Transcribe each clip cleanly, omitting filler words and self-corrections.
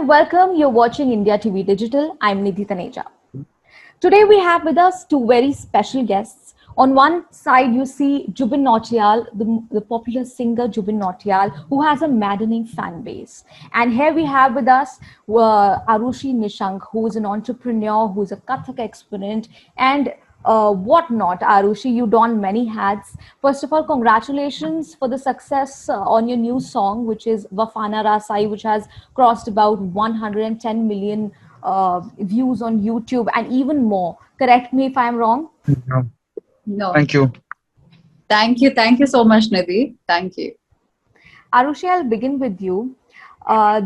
welcome. You're watching India TV Digital. I'm Nidhi Taneja. Today we have with us two very special guests. On one side, you see Jubin Nautiyal, the popular singer Jubin Nautiyal, who has a maddening fan base. And here we have with us Arushi Nishank, who is an entrepreneur, who's a Kathak exponent, and whatnot. Arushi, you don many hats. First of all, congratulations for the success on your new song, which is Wafana Rasai, which has crossed about 110 million views on YouTube and even more. Correct me if I'm wrong. No. No. Thank you. Thank you. Thank you so much, Nidhi. Thank you. Arushi, I'll begin with you.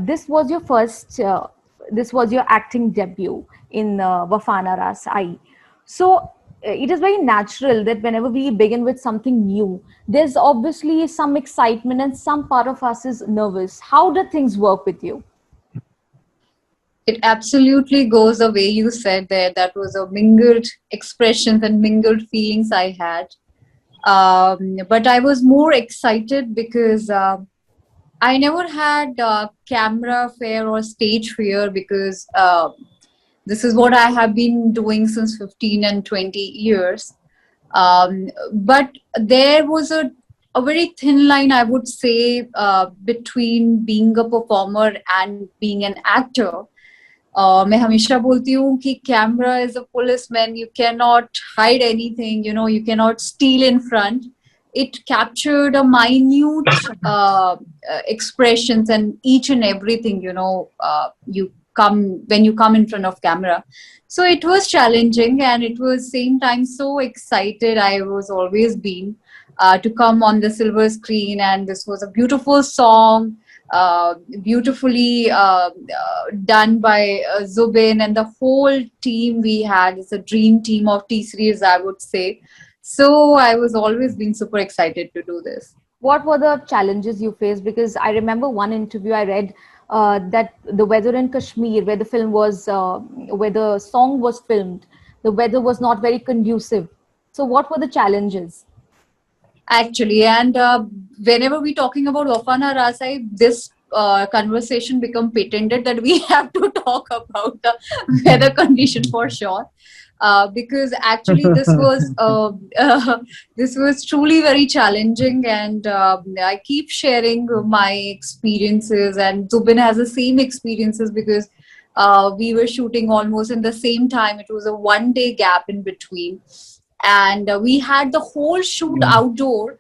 This was your this was your acting debut in Wafana Ras Ai. So it is very natural that whenever we begin with something new, there's obviously some excitement and some part of us is nervous. How did things work with you? It absolutely goes the way you said there. That was a mingled expressions and mingled feelings I had. But I was more excited because I never had camera fear or stage fear because this is what I have been doing since 15 and 20 years. But there was a very thin line, I would say, between being a performer and being an actor. मैं हमेशा बोलती हूँ कि camera is a policeman you can not hide anything you can not steel in front it captured a minute expressions and each and everything you come when you come in front of camera. So it was challenging and it was same time so excited. I was always been to come on the silver screen, and this was a beautiful song, beautifully done by Zubin and the whole team we had. It's a dream team of T-Series, I would say. So I was always been super excited to do this. What were the challenges you faced? Because I remember one interview I read that the weather in Kashmir, where the film was, where the song was filmed, the weather was not very conducive. So what were the challenges? Actually, and whenever we're talking about Wafana Rasai, this conversation become patented that we have to talk about the weather condition for sure. Because actually this was this was truly very challenging, and I keep sharing my experiences, and Zubin has the same experiences because we were shooting almost in the same time. It was a 1 day gap in between, and we had the whole shoot outdoor.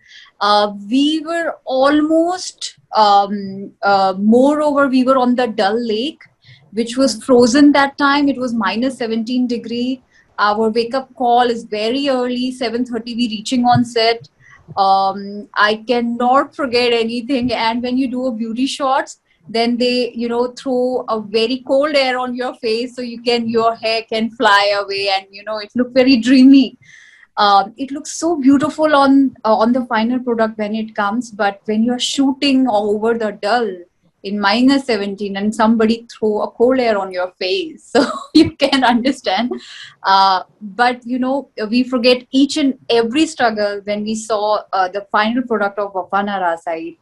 We were almost moreover we were on the Dal Lake, which was frozen that time. It was minus 17 degree. Our wake up call is very early, 7:30 we reaching on set. I cannot forget anything. And when you do a beauty shots, then they throw a very cold air on your face so your hair can fly away, and it looked very dreamy. It looks so beautiful on the final product when it comes, but when you're shooting over the Dal in minus 17 and somebody throw a cold air on your face, so you can understand. But we forget each and every struggle when we saw the final product of Wafana Rasai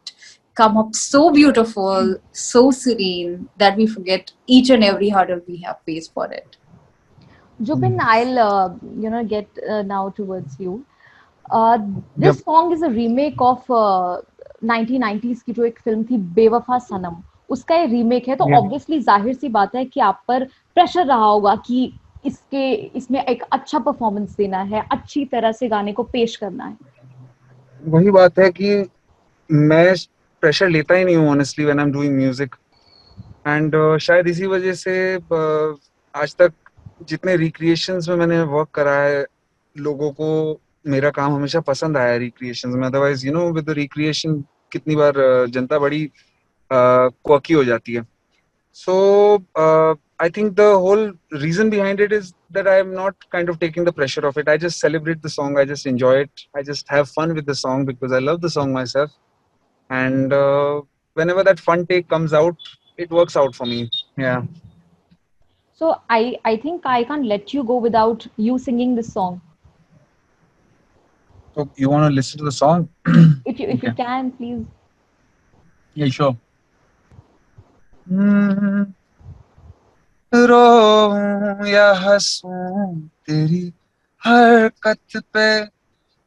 come up so beautiful, so serene, that we forget each and every hurdle we have faced for it. Jubin, I'll get now towards you. This Yep. song is a remake of 1990s की जो एक film थी बेवफा सनम, उसका ये remake है. तो Yeah. Obviously जाहिर सी बात है कि आप पर प्रेशर रहा होगा कि इसमें एक अच्छा परफॉर्मेंस देना है, अच्छी तरह से गाने को पेश करना है. वही बात है कि मैं प्रेशर लेता ही नहीं हूँ honestly when I am doing music, and शायद इसी वजह से आज तक जितने रिक्रिएशंस में मैंने वर्क करा है, लोगों को मेरा काम हमेशा पसंद आया है रिक्रिएशंस में. अदरवाइज विद द रिक्रिएशन कितनी बार जनता बड़ी क्वर्की हो जाती है. So I think the whole reason behind it is that I am not kind of taking the pressure of it. I just celebrate the song. I just enjoy it. I just have fun with the song because I love the song myself. And whenever that fun take comes out, it works out for me. Yeah. So I think I can't let you go without you singing this song. So you want to listen to the song? If you Okay. can, please. Yeah, sure. रोऊं या हंसूं तेरी हरकत पे,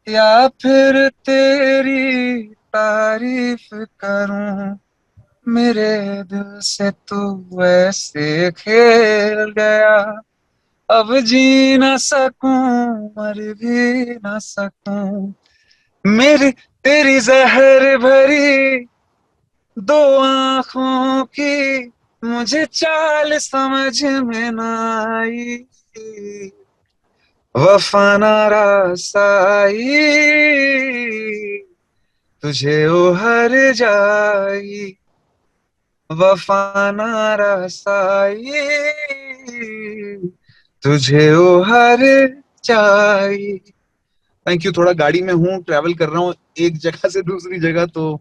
या फिर तेरी तारीफ करूं, मेरे दिल से तू ऐसे खेल गया, अब जी ना सकूं मर भी ना सकूं, मेरी तेरी जहर भरी दो आंखों की मुझे चाल समझ में ना आई, वफा नारासाई तुझे ओ हर जाई, वफा नारासाई तुझे ओ हर जाई। Thank you. थोड़ा गाड़ी में हूँ, ट्रैवल कर रहा हूँ एक जगह से दूसरी जगह, तो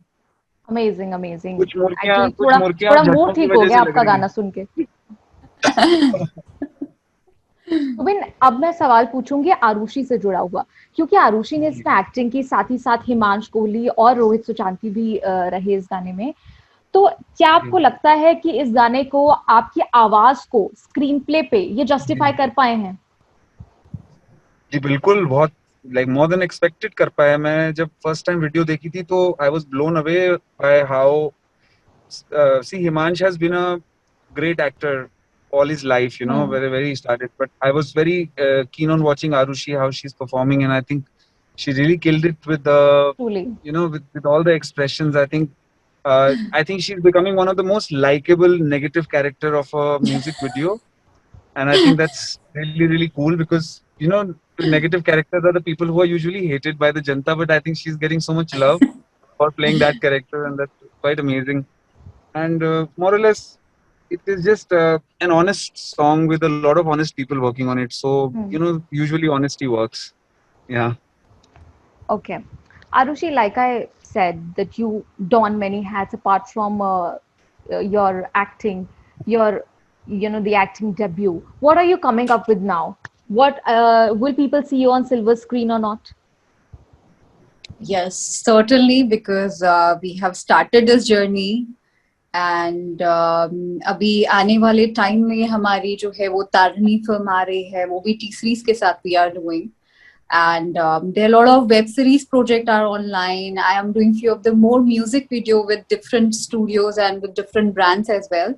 अमेजिंग अमेजिंग। कुछ मुर्गियां एक्चुअली थोड़ा थोड़ा मूड झटकों की ठीक हो वजह गया से लग आपका रही गाना सुन के। सुबिन, अब मैं सवाल पूछूंगी आरुषि से जुड़ा हुआ, क्योंकि आरुषि ने इसमें एक्टिंग की, साथ ही साथ हिमांश कोहली और रोहित सुचांती भी रहे इस गाने में। तो क्या आपको हैं। लगता है कि इस गाने को, आपकी आवाज को स्क्रीन प्ले पे ये जस्टिफाई कर पाए हैं? जी बिल्कुल, बहुत लाइक मोर देन एक्सपेक्टेड कर पाया। मैं जब फर्स्ट टाइम वीडियो देखी थी तो I was blown away by how see Himansh has been a great actor all his life, you know, wherever he started, but I was very keen on watching Arushi, how she's performing, and I think she really killed it with the, truly. you know, with all the expressions. I think she's becoming one of the most likable negative character of a music video, and I think that's really really cool, because you know the negative characters are the people who are usually hated by the janta, but I think she's getting so much love for playing that character, and that's quite amazing. And more or less, it is just an honest song with a lot of honest people working on it. So you know, usually honesty works. Yeah. Okay. Arushi, like I said, that you don many hats apart from your acting, your, the acting debut. What are you coming up with now? What will people see you on silver screen or not? Yes, certainly, because we have started this journey, and अभी आने वाले time में हमारी जो है वो तारनी film आ रही है, वो भी टी सीरीज के साथ we are doing, and there are a lot of web series project are online. I am doing few of the more music video with different studios and with different brands as well.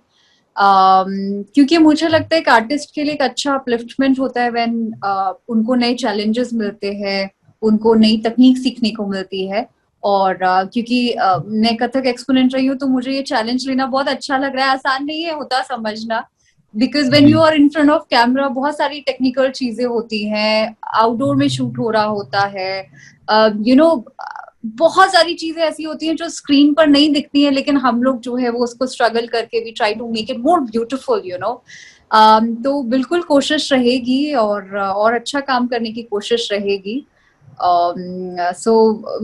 क्योंकि मुझे लगता है एक artist के लिए एक अच्छा upliftment होता है व्हेन उनको नए चैलेंजेस मिलते हैं, उनको नई तकनीक सीखने को मिलती है। और क्योंकि मैं कथक एक्सपोनेंट रही हूँ तो मुझे ये चैलेंज लेना बहुत अच्छा लग रहा है। आसान नहीं है होता समझना, because when you are in front of camera बहुत सारी टेक्निकल चीजें होती हैं, आउटडोर में शूट हो रहा होता है, यू नो बहुत सारी चीजें ऐसी होती हैं जो स्क्रीन पर नहीं दिखती हैं, लेकिन हम लोग जो है वो उसको स्ट्रगल करके we try to make it more beautiful, you know. तो बिल्कुल कोशिश रहेगी और अच्छा काम करने की कोशिश रहेगी। So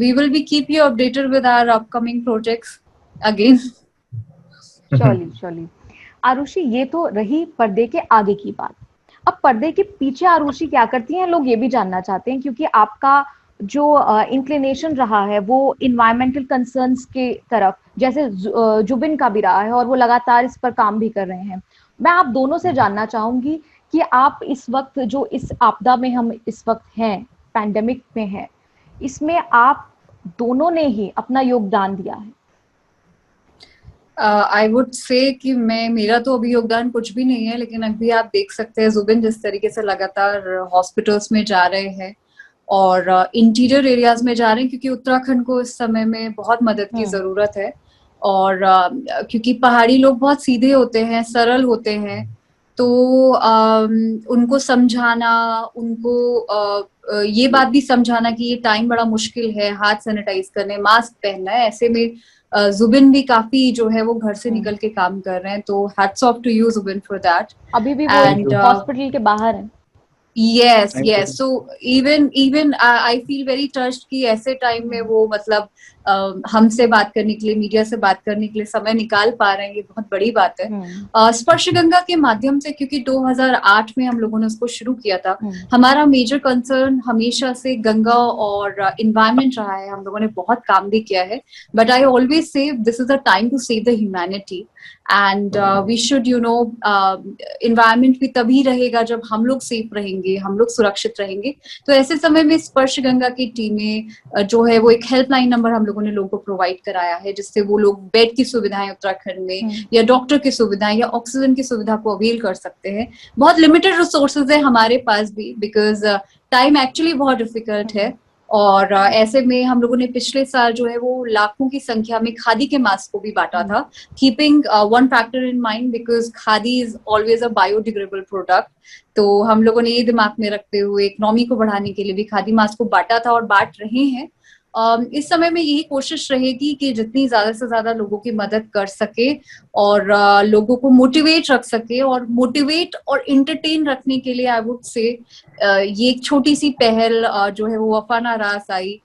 we will be keep you updated with our upcoming projects again. Surely. Arushi, ये तो रही पर्दे के आगे की बात। अब पर्दे के पीछे आरुषि क्या करती हैं, लोग ये भी जानना चाहते हैं, क्योंकि आपका जो इंक्लिनेशन रहा है वो इन्वायरमेंटल कंसर्न्स के तरफ, जैसे जुबिन का भी रहा है, और वो लगातार इस पर काम भी कर रहे हैं। मैं आप दोनों से जानना चाहूंगी कि आप इस वक्त, जो इस आपदा में हम इस वक्त हैं, पैंडेमिक में है, इसमें आप दोनों ने ही अपना योगदान दिया है। आई वुड से कि मेरा तो अभी योगदान कुछ भी नहीं है, लेकिन अभी आप देख सकते हैं जुबिन जिस तरीके से लगातार हॉस्पिटल्स में जा रहे हैं और इंटीरियर एरियाज में जा रहे हैं, क्योंकि उत्तराखंड को इस समय में बहुत मदद की जरूरत है। और क्योंकि पहाड़ी लोग बहुत सीधे होते हैं, सरल होते हैं, तो उनको समझाना, उनको ये बात भी समझाना कि ये टाइम बड़ा मुश्किल है, हाथ सैनिटाइज करने, मास्क पहनना है, ऐसे में जुबिन भी काफी जो है वो घर से निकल के काम कर रहे हैं। तो hats off to you Zubin for that. अभी भी वो हॉस्पिटल के बाहर हैं। Yes. So even I feel very touched कि ऐसे टाइम में वो मतलब हमसे बात करने के लिए, मीडिया से बात करने के लिए समय निकाल पा रहे हैं, ये बहुत बड़ी बात है। स्पर्श गंगा के माध्यम से, क्योंकि 2008 में हम लोगों ने उसको शुरू किया था, हमारा मेजर कंसर्न हमेशा से गंगा और इन्वायरमेंट रहा है। हम लोगों ने बहुत काम भी किया है, but I always say this is a time to save the humanity, and we should environment भी तभी रहेगा जब हम लोग सेफ रहेंगे, हम लोग सुरक्षित रहेंगे। तो ऐसे समय में स्पर्श गंगा की टीमें जो है वो एक हेल्पलाइन नंबर हम लोगों ने लोगों को प्रोवाइड कराया है, जिससे वो लोग बेड की सुविधाएं उत्तराखंड में या डॉक्टर की सुविधाएं या ऑक्सीजन की सुविधा को अवेल कर सकते हैं। बहुत लिमिटेड रिसोर्सेज है हमारे पास भी, बिकॉज टाइम एक्चुअली बहुत डिफिकल्ट है। और ऐसे में हम लोगों ने पिछले साल जो है वो लाखों की संख्या में खादी के मास्क को भी बांटा था, keeping one factor in mind, because khadi is always a biodegradable product. तो हम लोगों ने ये दिमाग में रखते हुए इकोनॉमी को बढ़ाने के लिए भी खादी मास्क को बांटा था और बांट रहे हैं। इस समय में यही कोशिश रहेगी कि जितनी ज्यादा से ज्यादा लोगों की मदद कर सके और लोगों को मोटिवेट रख सके, और मोटिवेट और इंटरटेन रखने के लिए आई वुड से ये एक छोटी सी पहल जो है वो वफा ना रास आई।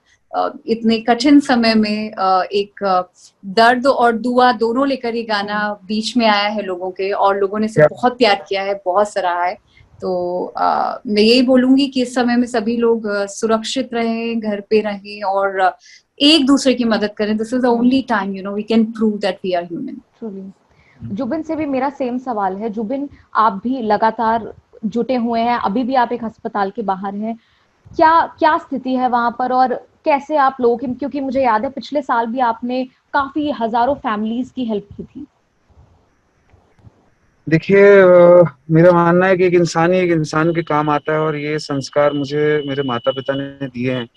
इतने कठिन समय में एक दर्द और दुआ दोनों लेकर ये गाना बीच में आया है लोगों के, और लोगों ने इसे बहुत प्यार किया है, बहुत सराहा है। तो मैं यही बोलूंगी कि इस समय में सभी लोग सुरक्षित रहें, घर पे रहें और एक दूसरे की मदद करें। This is the only time we can prove that we are human. Zubin से भी मेरा सेम सवाल है। जुबिन, आप भी लगातार जुटे हुए हैं, अभी भी आप एक अस्पताल के बाहर हैं, क्या स्थिति है वहां पर और कैसे आप लोग, क्योंकि मुझे याद है पिछले साल भी आपने काफी हजारों फैमिलीज की हेल्प की थी। देखिए, मेरा मानना है कि एक इंसान ही एक इंसान के काम आता है, और ये संस्कार मुझे मेरे माता पिता ने दिए हैं।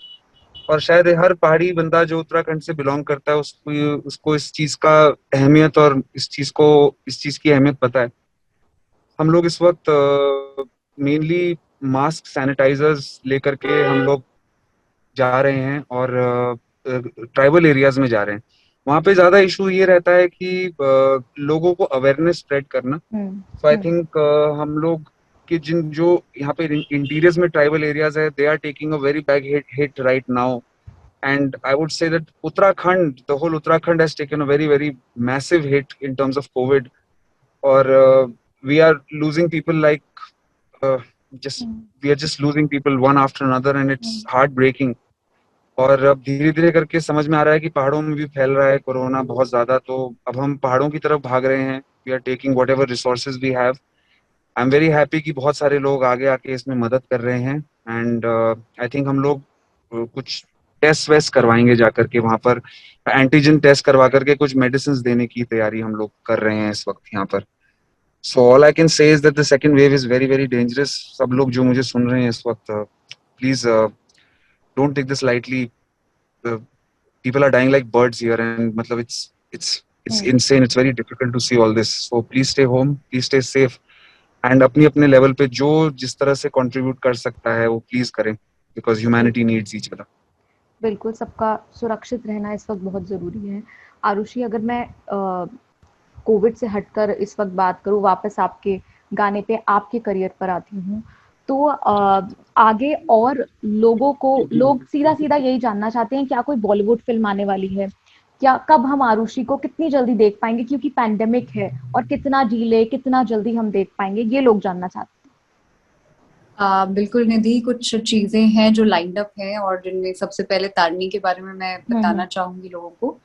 और शायद हर पहाड़ी बंदा जो उत्तराखंड से बिलोंग करता है उसको इस चीज का अहमियत और इस चीज की अहमियत पता है। हम लोग इस वक्त मेनली मास्क, सैनिटाइजर्स लेकर के हम लोग जा रहे हैं और ट्राइबल एरियाज में जा रहे हैं। वहाँ पे ज्यादा इशू ये रहता है कि लोगों को अवेयरनेस स्प्रेड करना। सो आई थिंक हम लोग कि जो यहाँ पे इंटीरियर्स में ट्राइबल एरियाज है, they are taking a very bad hit right now, and I would say that the whole Uttarakhand has taken a very, very massive hit in terms of COVID, or we are losing people like we are just losing people one after another, and it's heartbreaking. और अब धीरे धीरे करके समझ में आ रहा है कि पहाड़ों में भी फैल रहा है कोरोना बहुत ज्यादा, तो अब हम पहाड़ों की तरफ भाग रहे हैं। We are taking whatever resources we have. I am very happy कि बहुत सारे लोग आगे आके इसमें मदद कर रहे हैं, एंड आई थिंक हम लोग कुछ टेस्ट वेस्ट करवाएंगे जाकर के वहां पर, एंटीजन टेस्ट करवा करके कुछ मेडिसिन देने की तैयारी हम लोग कर रहे हैं इस वक्त यहाँ पर। So all I can say is that the second wave is very very dangerous. सब लोग जो मुझे सुन रहे हैं इस वक्त, please don't take this lightly. People are dying like birds here, and मतलब it's insane. It's very difficult to see all this. So please stay home, please stay safe, and अपने लेवल पे जो जिस तरह से कंट्रीब्यूट कर सकता है वो प्लीज करें, because humanity needs each other. बिल्कुल, सबका सुरक्षित रहना इस वक्त बहुत जरूरी है। आरुषि, अगर मैं कोविड से हटकर इस वक्त बात करूं, वापस आपके गाने पे, आपके करियर पर आती हूँ, तो आगे और लोग सीधा सीधा यही जानना चाहते हैं, क्या कोई बॉलीवुड फिल्म आने वाली है? क्या कब हम आरुषि को कितनी जल्दी देख पाएंगे, क्योंकि पैंडेमिक है, और कितना डिले, कितना जल्दी हम देख पाएंगे, ये लोग जानना चाहते हैं। बिल्कुल निधि, कुछ चीजें हैं जो लाइंड अप हैं, और जिनमें सबसे पहले तारनी के बारे में मैं बताना चाहूंगी लोगों को।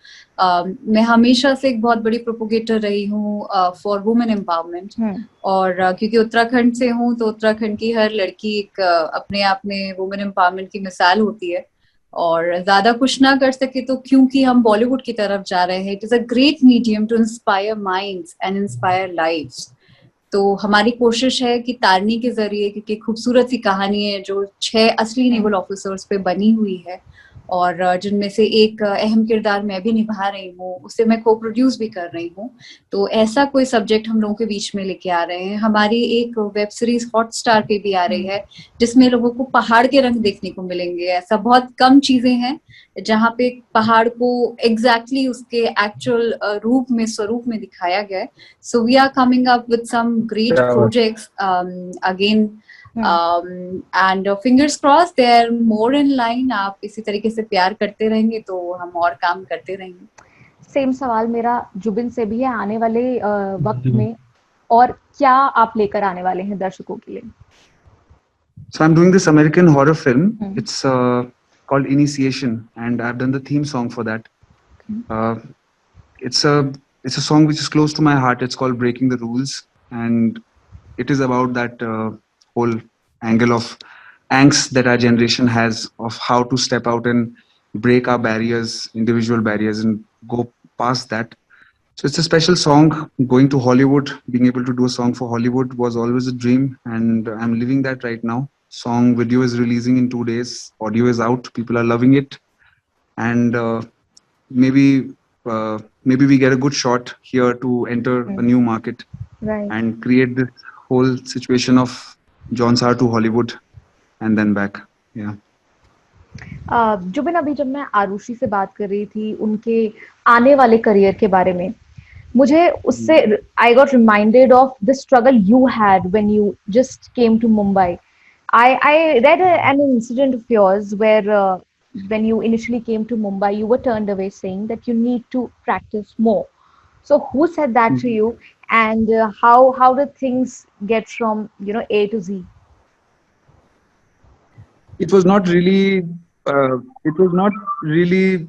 मैं हमेशा से एक बहुत बड़ी प्रोपोगेटर रही हूँ फॉर वुमेन एम्पावरमेंट, और क्योंकि उत्तराखंड से हूँ तो उत्तराखंड की हर लड़की एक अपने आप में वुमेन एम्पावरमेंट की मिसाल होती है। और ज्यादा कुछ ना कर सके तो क्योंकि हम बॉलीवुड की तरफ जा रहे हैं, it is a great medium to inspire minds and inspire lives. तो हमारी कोशिश है कि तारनी के जरिए, क्योंकि खूबसूरत सी कहानी है जो 6 असली नेवल ऑफिसर्स पे बनी हुई है, और जिनमें से एक अहम किरदार मैं भी निभा रही हूँ, उसे मैं को प्रोड्यूस भी कर रही हूँ। तो ऐसा कोई सब्जेक्ट हम लोगों के बीच में लेके आ रहे हैं। हमारी एक वेब सीरीज हॉटस्टार पे भी आ रही है, जिसमें लोगों को पहाड़ के रंग देखने को मिलेंगे। ऐसा बहुत कम चीजें हैं जहाँ पे पहाड़ को एग्जैक्टली उसके एक्चुअल स्वरूप में दिखाया गया है। So we are coming up with some great projects again, and fingers cross they are more in line. आप इसी तरीके से प्यार करते रहेंगे तो हम और काम करते रहेंगे। सेम सवाल मेरा जुबिन से भी है, आने वाले वक्त में और क्या आप लेकर आने वाले हैं दर्शकों के लिए? So I'm doing this American horror film. It's called Initiation, and I've done the theme song for that. it's a song which is close to my heart. It's called Breaking the Rules, and it is about that whole angle of angst that our generation has of how to step out and break our barriers, individual barriers, and go past that. So it's a special song. Going to Hollywood, being able to do a song for Hollywood was always a dream, and I'm living that right now. Song video is releasing in 2 days. Audio is out. People are loving it, and maybe maybe we get a good shot here to enter a new market Right. and create this whole situation of John Sar to Hollywood and then back. Yeah. Zubin, अभी जब मैं आरुषि से बात कर रही थी उनके आने वाले करियर के बारे में, मुझे उससे I got reminded of the struggle you had when you just came to Mumbai. I read an incident of yours where when you initially came to Mumbai, you were turned away saying that you need to practice more. So who said that to you, and how did things get from A to Z? It was not really. It was not really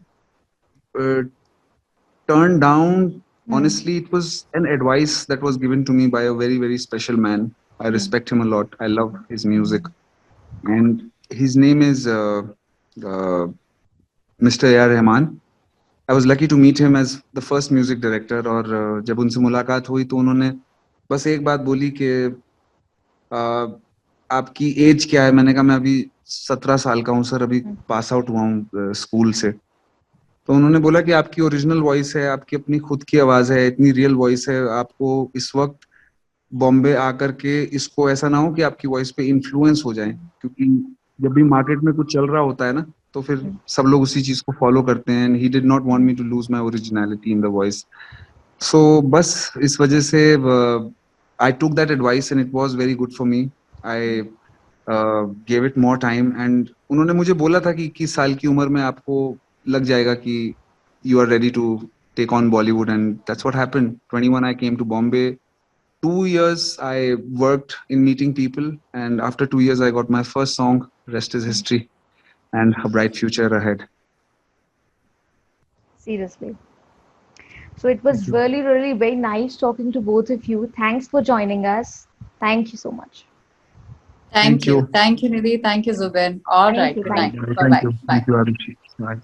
turned down. Honestly, it was an advice that was given to me by a very, very special man. I respect him a lot. I love his music, and his name is Mr. A.R. Rahman. I was lucky to meet him as the first music director. और जब उनसे मुलाकात हुई तो उन्होंने बस एक बात बोली कि आपकी एज क्या है? मैंने कहा मैं अभी 17 साल का हूँ सर, अभी पास आउट हुआ हूँ स्कूल से। तो उन्होंने बोला कि आपकी ओरिजिनल वॉइस है, आपकी अपनी खुद की आवाज है, इतनी रियल वॉइस है, आपको इस वक्त बॉम्बे आकर के इसको ऐसा ना हो कि आपकी वॉइस पे इन्फ्लुएंस हो जाए, क्योंकि जब भी मार्केट में कुछ चल रहा होता है ना तो फिर सब लोग उसी चीज को फॉलो करते हैं। He did not want me to lose my originality in the voice. So बस इस वजह से I took that advice and it was very good for me. I give it more time and उन्होंने मुझे बोला था कि 21 साल की उम्र में आपको लग जाएगा कि you are ready to take on Bollywood, and that's what happened. 21 I came to Bombay. 2 years I worked in meeting people, and after 2 years I got my first song. Rest is history, and a bright future ahead. Seriously. So it was really, really very nice talking to both of you. Thanks for joining us. Thank you so much. Thank you. Thank you, Nidhi. Thank you, Zubin. All right. Good night. Bye-bye. Thank you, Arushi. Bye.